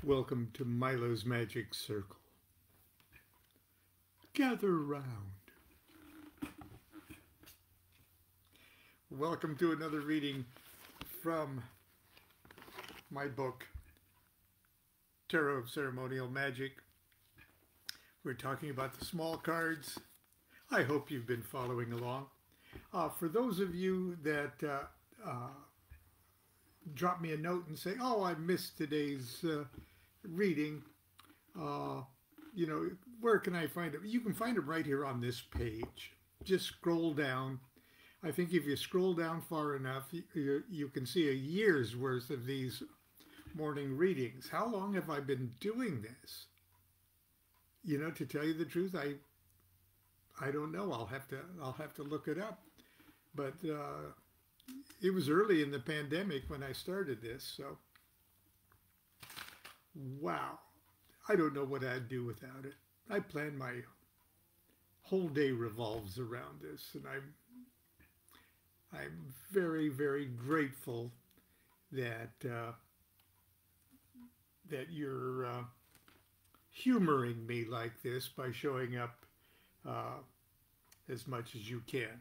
Welcome to Milo's Magic Circle. Gather round. Welcome to another reading from my book, Tarot of Ceremonial Magic. We're talking about the small cards. I hope you've been following along. For those of you that drop me a note and say, oh, I missed today's reading, where can I find it? You can find them right here on this page. Just scroll down. I think if you scroll down far enough, you can see a year's worth of these morning readings. How long have I been doing this? To tell you the truth, I don't know. I'll have to look it up. But it was early in the pandemic when I started this, so wow. I don't know what I'd do without it. I plan my whole day revolves around this, and I'm very, very grateful that that you're humoring me like this by showing up as much as you can.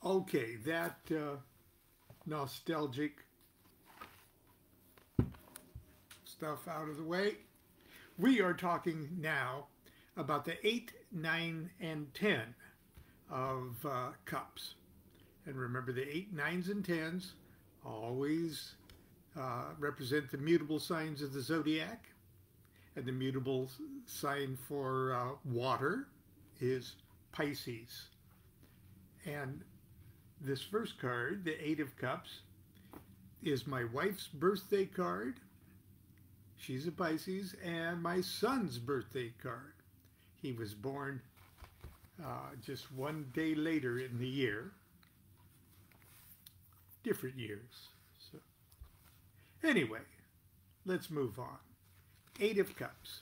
Okay, that nostalgic stuff out of the way. We are talking now about the 8, 9, and 10 of cups. And remember, the 8, 9s, and 10s always represent the mutable signs of the zodiac. And the mutable sign for water is Pisces. And this first card, the 8 of Cups, is my wife's birthday card. She's a Pisces, and my son's birthday card. He was born just one day later in the year. Different years. So, anyway, let's move on. 8 of Cups.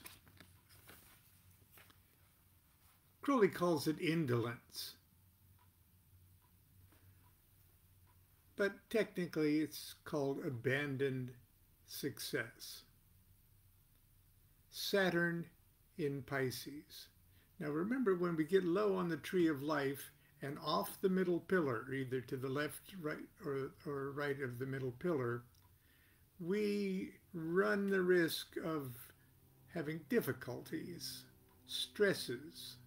Crowley calls it indolence. But technically it's called abandoned success. Saturn in Pisces. Now remember, when we get low on the tree of life and off the middle pillar, either to the left, right, or right of the middle pillar, we run the risk of having difficulties, stresses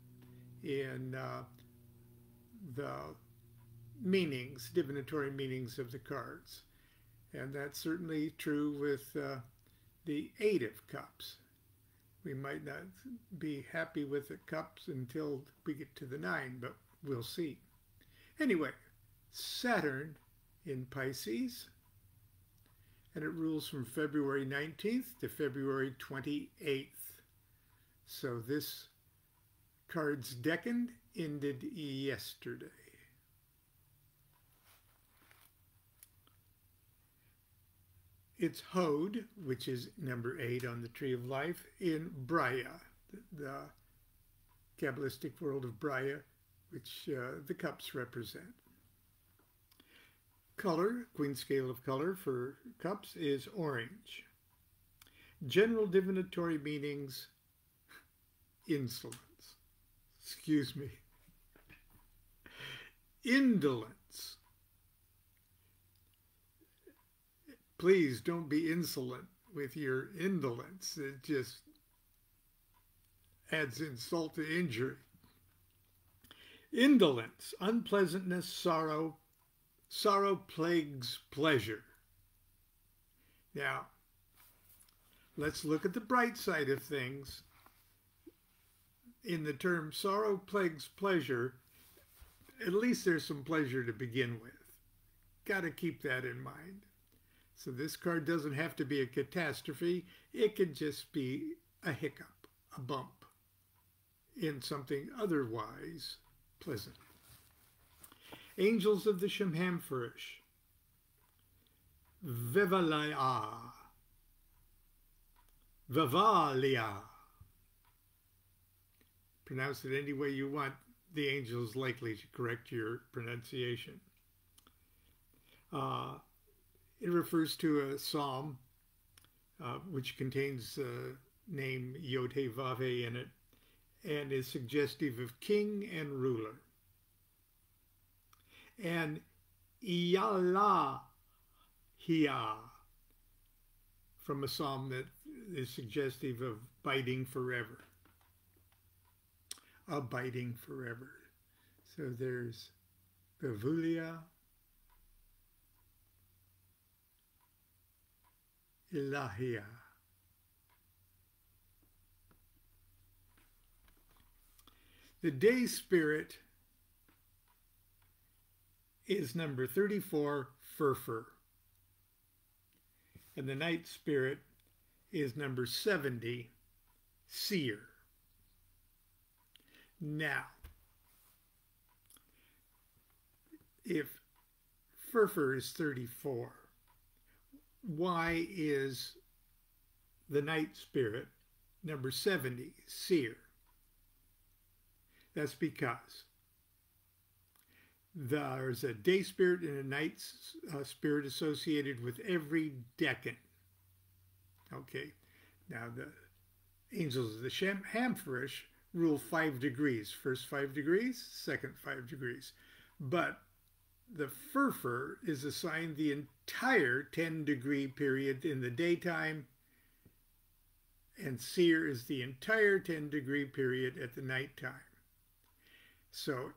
in the meanings, divinatory meanings of the cards. And that's certainly true with the 8 of Cups. We might not be happy with the cups until we get to the 9, but we'll see. Anyway, Saturn in Pisces, and it rules from February 19th to February 28th. So this card's decan ended yesterday. It's Hode, which is number 8 on the Tree of Life, in Braya, the Kabbalistic world of Braya, which the cups represent. Color, Queen Scale of color for cups, is orange. General divinatory meanings, insolence. Excuse me. Indolence. Please don't be insolent with your indolence. It just adds insult to injury. Indolence, unpleasantness, sorrow. Sorrow plagues pleasure. Now, let's look at the bright side of things. In the term sorrow plagues pleasure, at least there's some pleasure to begin with. Got to keep that in mind. So this card doesn't have to be a catastrophe. It could just be a hiccup, a bump in something otherwise pleasant. Angels of the Shemhamferish. Vivalia. Vivalia. Pronounce it any way you want. The angel is likely to correct your pronunciation. It refers to a psalm which contains the name Yod-Heh-Vav-Heh in it, and is suggestive of king and ruler. And Iyalahiyah, from a psalm that is suggestive of abiding forever. Abiding forever. So there's Bevulia, Ilahiyah. The day spirit is number 34, Furfur. And the night spirit is number 70, Seer. Now, if Furfur is 34, why is the night spirit number 70, Seer? That's because there's a day spirit and a night spirit associated with every decan. Okay, now the angels of the Hamfarish rule 5 degrees. First 5 degrees, second 5 degrees. But the Furfur is assigned the entire 10-degree period in the daytime, and Seer is the entire 10-degree period at the nighttime. So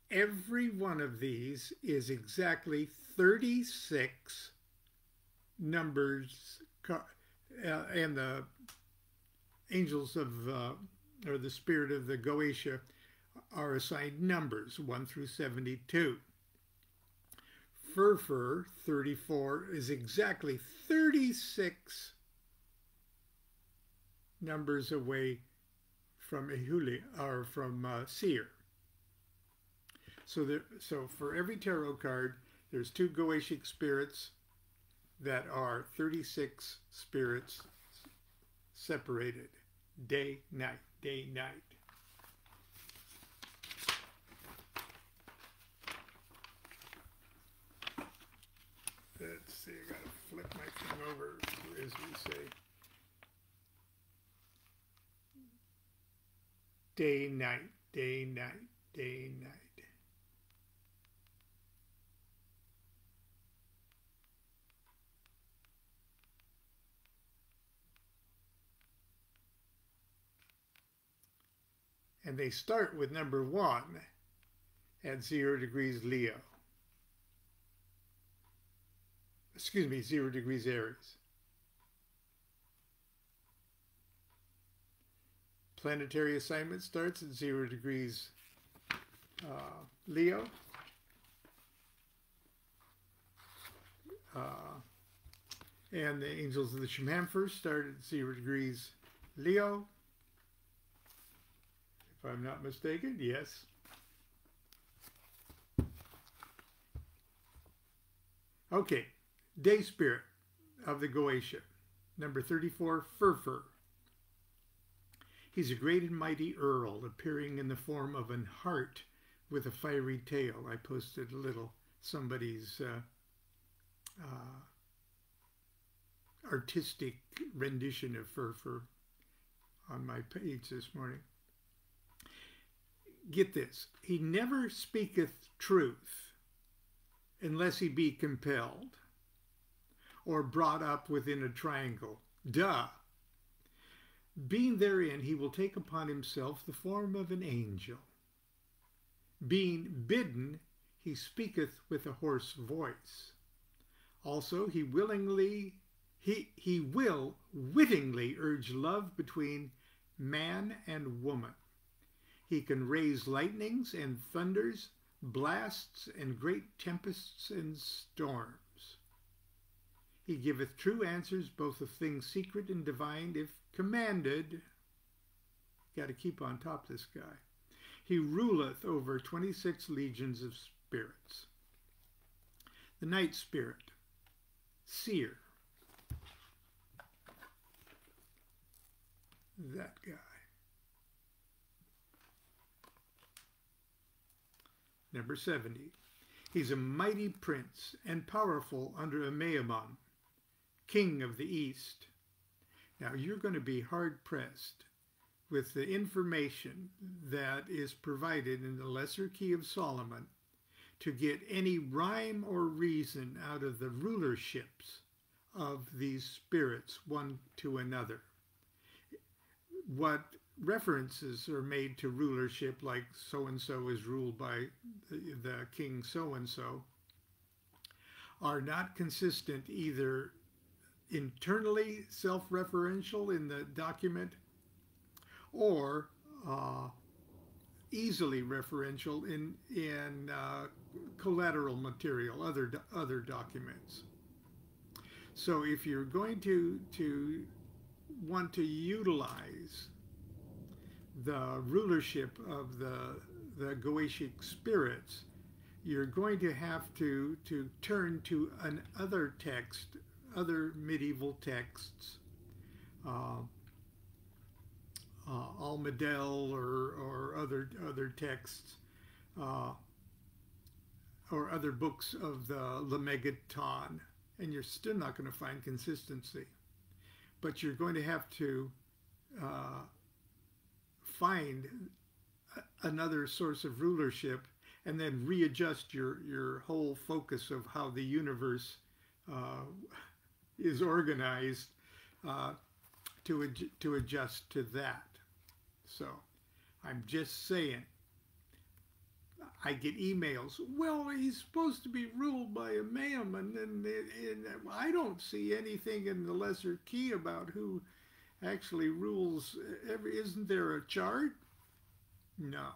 every one of these is exactly 36 numbers, and the angels of, or the spirit of the Goetia are assigned numbers, 1 through 72. Furfur, 34, is exactly 36 numbers away from Ehuli, or from Seer. So for every tarot card, there's 2 Goetic spirits that are 36 spirits separated. Day, night, day, night. Let's see, I gotta flip my thing over, as we say. Day, night, day, night, day, night. And they start with number 1 at 0 degrees Leo. Excuse me, 0 degrees Aries. Planetary assignment starts at 0 degrees Leo. And the angels of the Shemhamfer start at 0 degrees Leo. If I'm not mistaken, yes. Okay, day spirit of the Goetia, number 34, Furfur. He's a great and mighty earl, appearing in the form of an hart with a fiery tail. I posted a little somebody's artistic rendition of Furfur on my page this morning. Get this, he never speaketh truth unless he be compelled or brought up within a triangle. Duh. Being therein, he will take upon himself the form of an angel. Being bidden, he speaketh with a hoarse voice. Also, he will wittingly urge love between man and woman. He can raise lightnings and thunders, blasts and great tempests and storms. He giveth true answers both of things secret and divine, if commanded. Got to keep on top of this guy. He ruleth over 26 legions of spirits. The night spirit, Seer. That guy. Number 70. He's a mighty prince and powerful under Ameamon, king of the east. Now, you're going to be hard-pressed with the information that is provided in the Lesser Key of Solomon to get any rhyme or reason out of the rulerships of these spirits one to another. What references are made to rulership, like so-and-so is ruled by the king so-and-so, are not consistent, either internally self-referential in the document or easily referential in collateral material, other documents. So if you're going to want to utilize the rulership of the Goetic spirits, you're going to have to turn to another text, other medieval texts, Almadel or other texts, or other books of the Lemegeton, and you're still not going to find consistency. But you're going to have to find another source of rulership and then readjust your whole focus of how the universe is organized to adjust to that. So I'm just saying, I get emails, well, he's supposed to be ruled by a Mayaman, and I don't see anything in the Lesser Key about who actually rules. Isn't there a chart? No.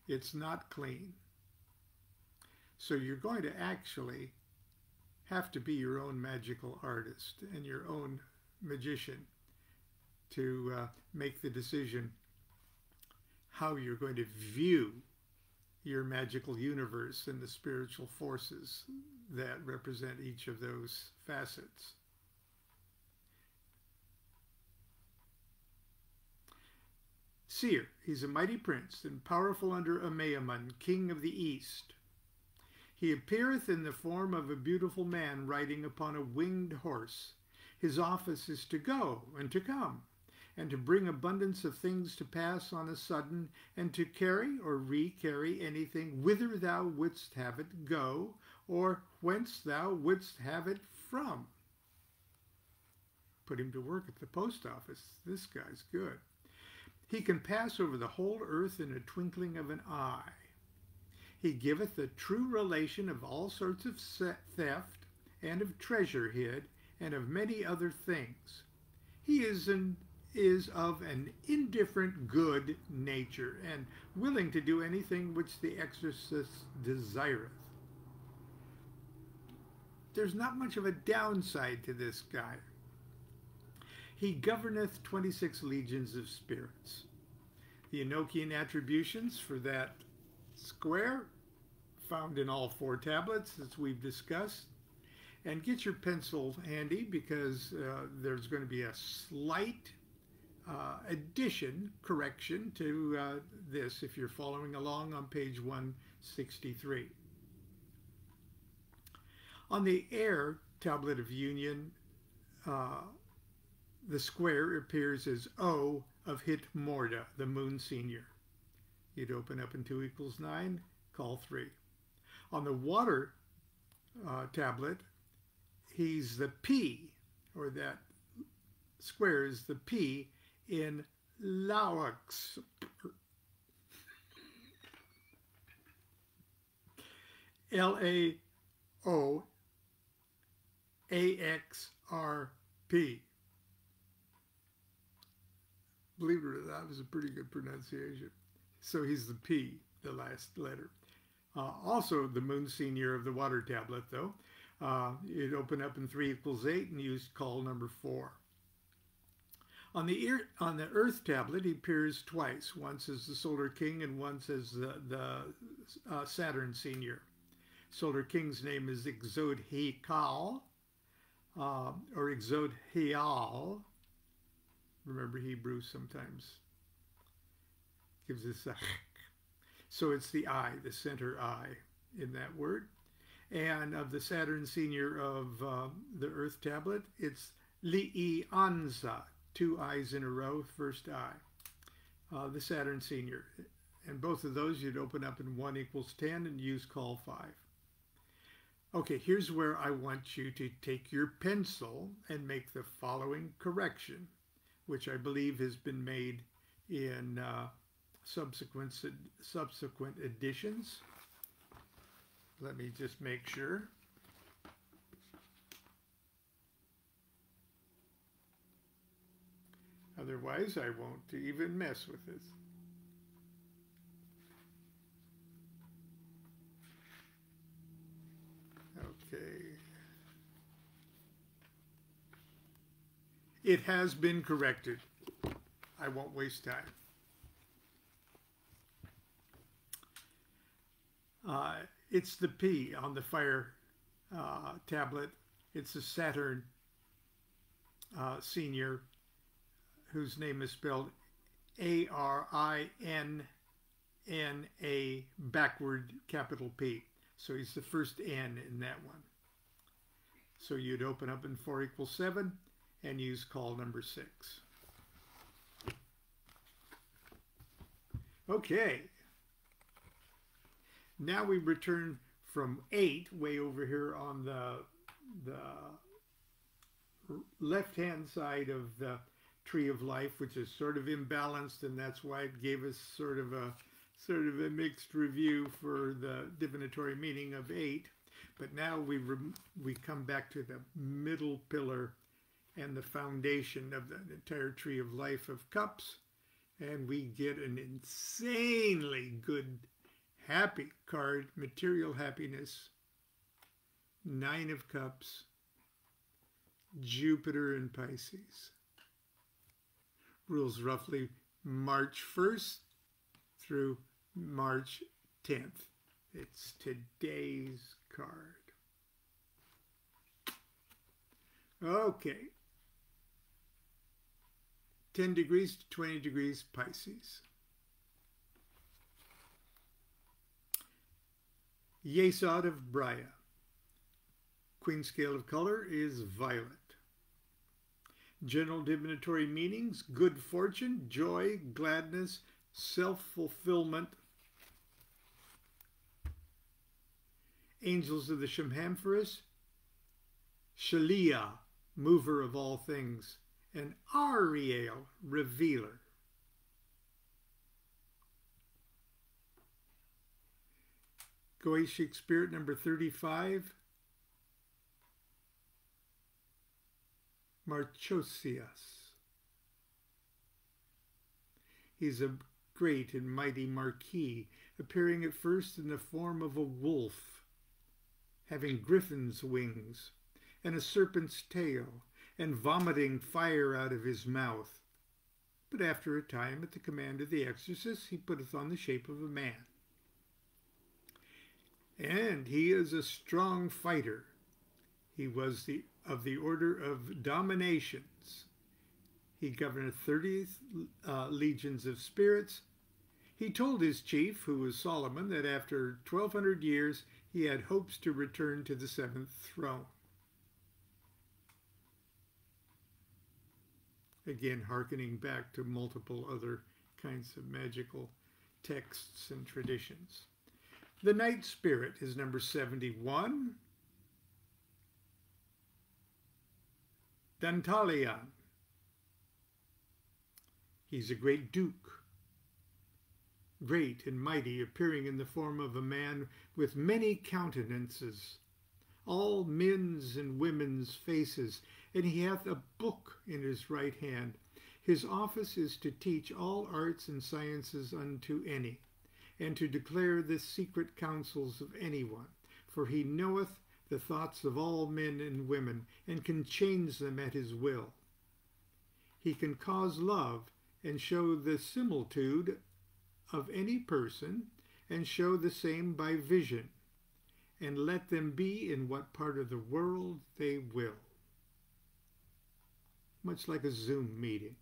It's not clean. So you're going to actually have to be your own magical artist and your own magician to make the decision how you're going to view your magical universe and the spiritual forces that represent each of those facets. Seer, he's a mighty prince and powerful under Amayaman, king of the east. He appeareth in the form of a beautiful man riding upon a winged horse. His office is to go and to come, and to bring abundance of things to pass on a sudden, and to carry or re-carry anything whither thou wouldst have it go, or whence thou wouldst have it from. Put him to work at the post office. This guy's good. He can pass over the whole earth in a twinkling of an eye. He giveth the true relation of all sorts of theft, and of treasure hid, and of many other things. He is of an indifferent good nature, and willing to do anything which the exorcist desireth. There's not much of a downside to this guy. He governeth 26 legions of spirits. The Enochian attributions for that square found in all 4 tablets, as we've discussed. And get your pencil handy, because there's going to be a slight correction to this if you're following along on page 163. On the air tablet of union, the square appears as O of Hit Morda, the moon senior. You'd open up in 2 = 9, call 3. On the water tablet, he's the P, or that square is the P in Laux. Laoaxrp. Believe it or not, that was a pretty good pronunciation. So he's the P, the last letter. Also the moon senior of the water tablet, though. You'd open up in 3 = 8 and use call number 4. On the earth tablet, he appears twice. Once as the Solar King and once as the Saturn senior. Solar King's name is Exodhikal, or Exodhial. Remember, Hebrew sometimes gives us a so it's the I, the center I in that word. And of the Saturn senior of the earth tablet, it's Li'i Anza, 2 eyes in a row, first eye. The Saturn Senior. And both of those you'd open up in 1 = 10 and use call 5. Okay, here's where I want you to take your pencil and make the following correction, which I believe has been made in subsequent editions. Let me just make sure. Otherwise, I won't even mess with this. Okay. It has been corrected. I won't waste time. It's the P on the fire tablet. It's a Saturn Senior, whose name is spelled A-R-I-N-N-A backward capital P. So he's the first N in that one. So you'd open up in 4 = 7 and use call number 6. Okay. Now we return from 8, way over here on the left-hand side of the Tree of Life, which is sort of imbalanced, and that's why it gave us sort of a mixed review for the divinatory meaning of 8. But now we come back to the middle pillar and the foundation of the entire Tree of Life of Cups, and we get an insanely good happy card, material happiness, 9 of Cups, Jupiter in Pisces. Rules roughly March 1st through March 10th. It's today's card. Okay. 10 degrees to 20 degrees Pisces. Yesod of Braya. Queen scale of color is violet. General divinatory meanings: good fortune, joy, gladness, self-fulfillment. Angels of the Shemhamphoros, Shalia, mover of all things, and Ariel, revealer. Goetic Spirit number 35, Marchosias. He's a great and mighty marquis, appearing at first in the form of a wolf, having griffin's wings and a serpent's tail, and vomiting fire out of his mouth. But after a time, at the command of the exorcist, he putteth on the shape of a man. And he is a strong fighter. He was of the order of dominations. He governed 30 legions of spirits. He told his chief, who was Solomon, that after 1,200 years he had hopes to return to the 7th throne. Again, hearkening back to multiple other kinds of magical texts and traditions. The Night Spirit is number 71. Dantalion. He's a great duke, great and mighty, appearing in the form of a man with many countenances, all men's and women's faces, and he hath a book in his right hand. His office is to teach all arts and sciences unto any, and to declare the secret counsels of anyone, for he knoweth the thoughts of all men and women, and can change them at his will. He can cause love, and show the similitude of any person, and show the same by vision, and let them be in what part of the world they will. Much like a Zoom meeting.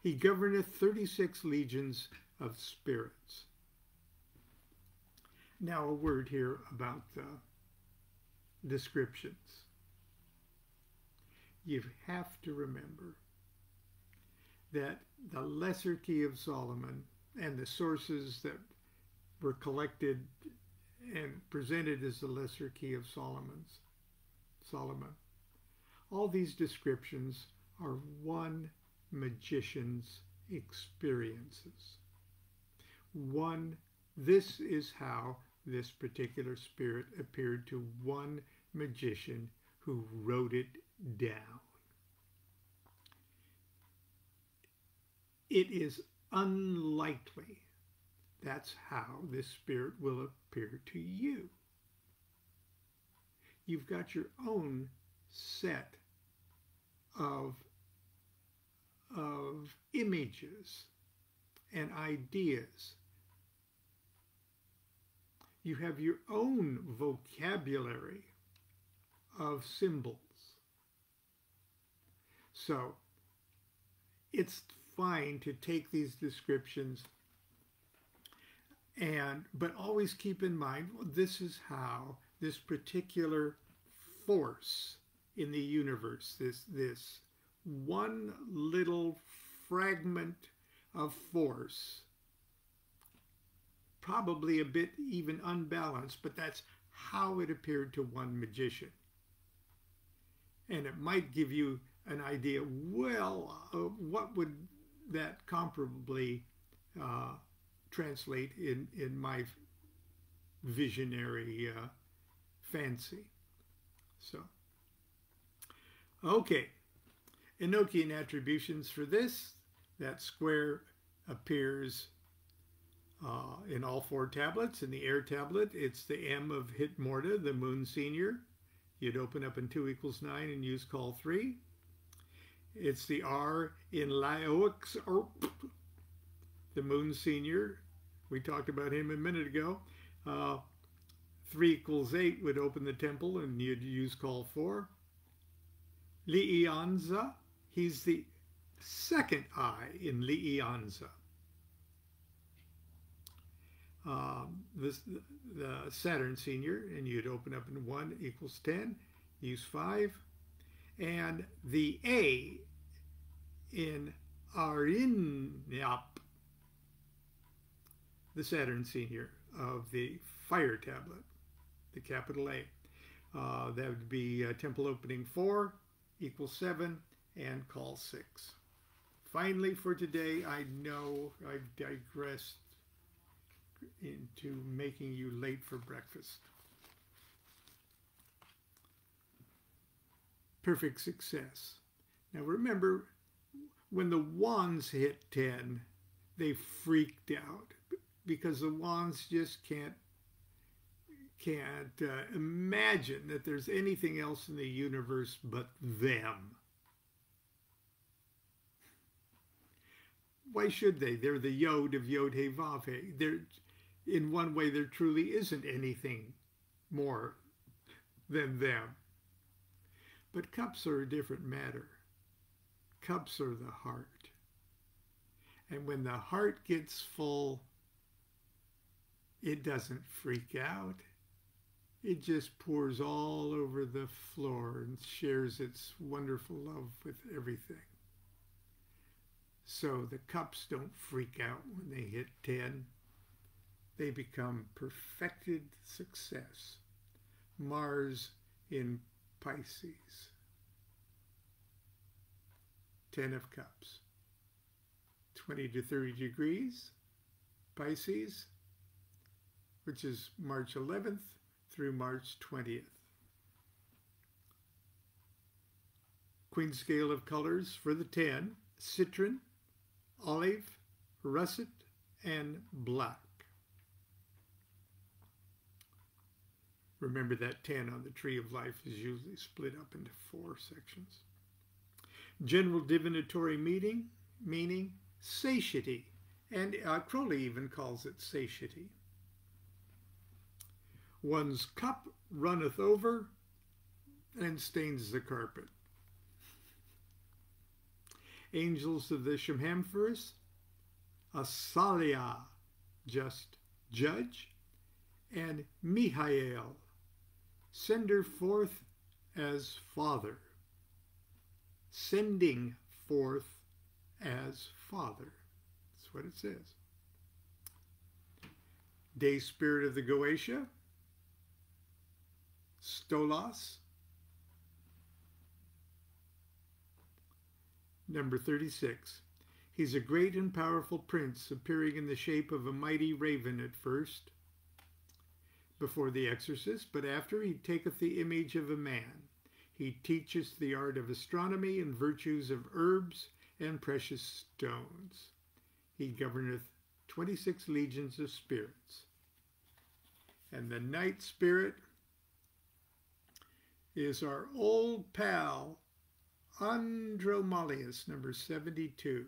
He governeth 36 legions of spirits. Now a word here about the descriptions. you have to remember that the Lesser Key of Solomon and the sources that were collected and presented as the Lesser Key of Solomon, all these descriptions are one magician's experiences. This is how this particular spirit appeared to one magician who wrote it down. It is unlikely that's how this spirit will appear to you. You've got your own set of images and ideas. You have your own vocabulary of symbols. So it's fine to take these descriptions but always keep in mind, this is how this particular force in the universe, this one little fragment of force, probably a bit even unbalanced, but that's how it appeared to one magician. And it might give you an idea, well, what would that comparably translate in my visionary fancy. So, okay, Enochian attributions for this. That square appears in all four tablets. In the air tablet, it's the M of Hit Morta, the Moon Senior. You'd open up in 2 = 9 and use call 3. It's the R in Liox, the Moon Senior. We talked about him a minute ago. 3 = 8 would open the temple and you'd use call 4. Li'ianza, he's the second eye in Li'ianza. The Saturn Senior, and you'd open up in 1 = 10, use 5. And the A in Arinyap, the Saturn Senior of the Fire Tablet, the capital A. That would be temple opening 4 = 7 and call 6. Finally, for today, I know I've digressed into making you late for breakfast. Perfect success. Now remember, when the wands hit 10, they freaked out because the wands just can't imagine that there's anything else in the universe but them. Why should they? They're the Yod of Yod He Vav He. In one way, there truly isn't anything more than them. But cups are a different matter. Cups are the heart. And when the heart gets full, it doesn't freak out. It just pours all over the floor and shares its wonderful love with everything. So the cups don't freak out when they hit 10. They become perfected success. Mars in Pisces. 10 of Cups. 20 to 30 degrees, Pisces, which is March 11th through March 20th. Queen scale of colors for the 10, citron, olive, russet, and black. Remember that 10 on the Tree of Life is usually split up into 4 sections. General divinatory meaning satiety, and Crowley even calls it satiety. One's cup runneth over and stains the carpet. Angels of the Shemhamphoros, Asalia, just judge, and Mihael, sender forth as father. sending forth as Father. That's what it says. Day spirit of the Goetia, Stolos. Number 36. He's a great and powerful prince, appearing in the shape of a mighty raven at first, before the exorcist, but after he taketh the image of a man. He teaches the art of astronomy and virtues of herbs and precious stones. He governeth 26 legions of spirits. And the night spirit is our old pal, Andromalius, number 72.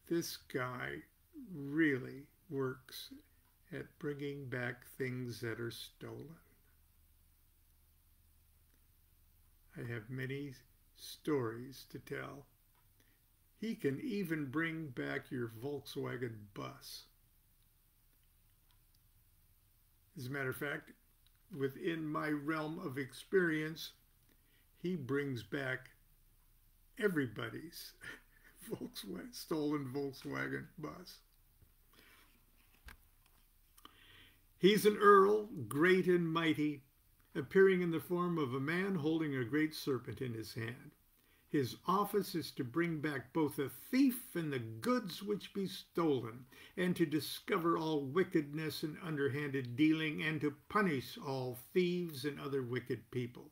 This guy really works at bringing back things that are stolen. I have many stories to tell. He can even bring back your Volkswagen bus. As a matter of fact, within my realm of experience, he brings back everybody's stolen Volkswagen bus. He's an earl, great and mighty, appearing in the form of a man holding a great serpent in his hand. His office is to bring back both a thief and the goods which be stolen, and to discover all wickedness and underhanded dealing, and to punish all thieves and other wicked people.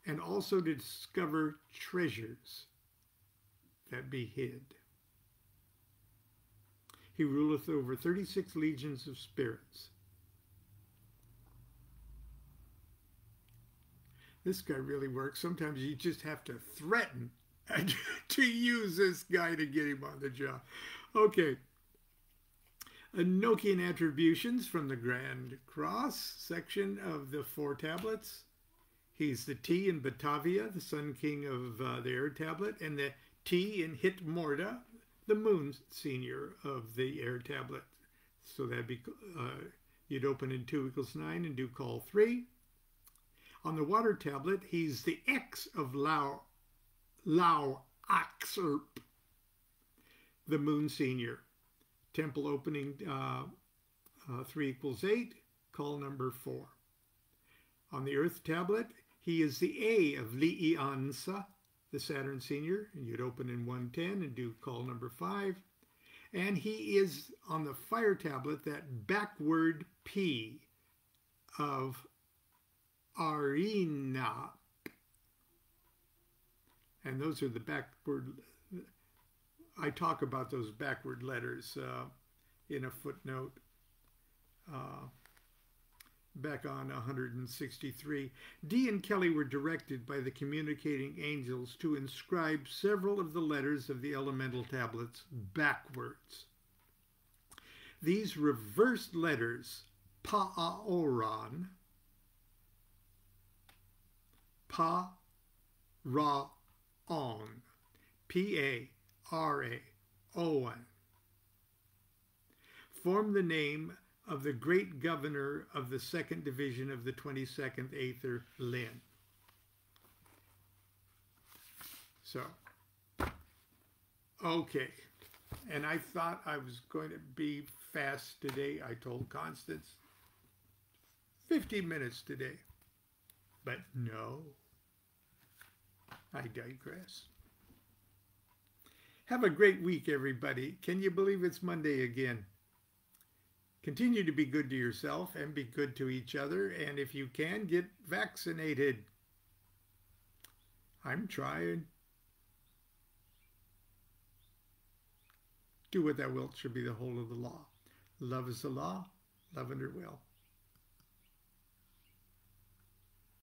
And also to discover treasures that be hid. He ruleth over 36 legions of spirits. This guy really works. Sometimes you just have to threaten to use this guy to get him on the job. Okay. Enochian attributions from the Grand Cross section of the 4 tablets. He's the T in Batavia, the Sun King of the Air Tablet, and the T in Hit Morda, the Moon Senior of the Air Tablet. So that'd be, you'd open in 2 = 9 and do call 3. On the water tablet, he's the X of Lao Axerp, the Moon Senior. Temple opening 3 = 8, call number 4. On the Earth tablet, he is the A of Li'iansa, the Saturn Senior, and you'd open in 110 and do call number 5. And he is on the Fire tablet, that backward P of Arena. And those are the backward, I talk about those backward letters in a footnote back on 163. Dee and Kelly were directed by the communicating angels to inscribe several of the letters of the elemental tablets backwards. These reversed letters, Pa'aoran, Pa-Ra-On, P-A-R-A-O-N, form the name of the great governor of the 2nd division of the 22nd Aether, Lin. So, okay. And I thought I was going to be fast today. I told Constance 50 minutes today. But no, I digress. Have a great week, everybody. Can you believe it's Monday again? Continue to be good to yourself and be good to each other. And if you can, get vaccinated. I'm trying. Do what thou wilt shall be the whole of the law. Love is the law. Love under will.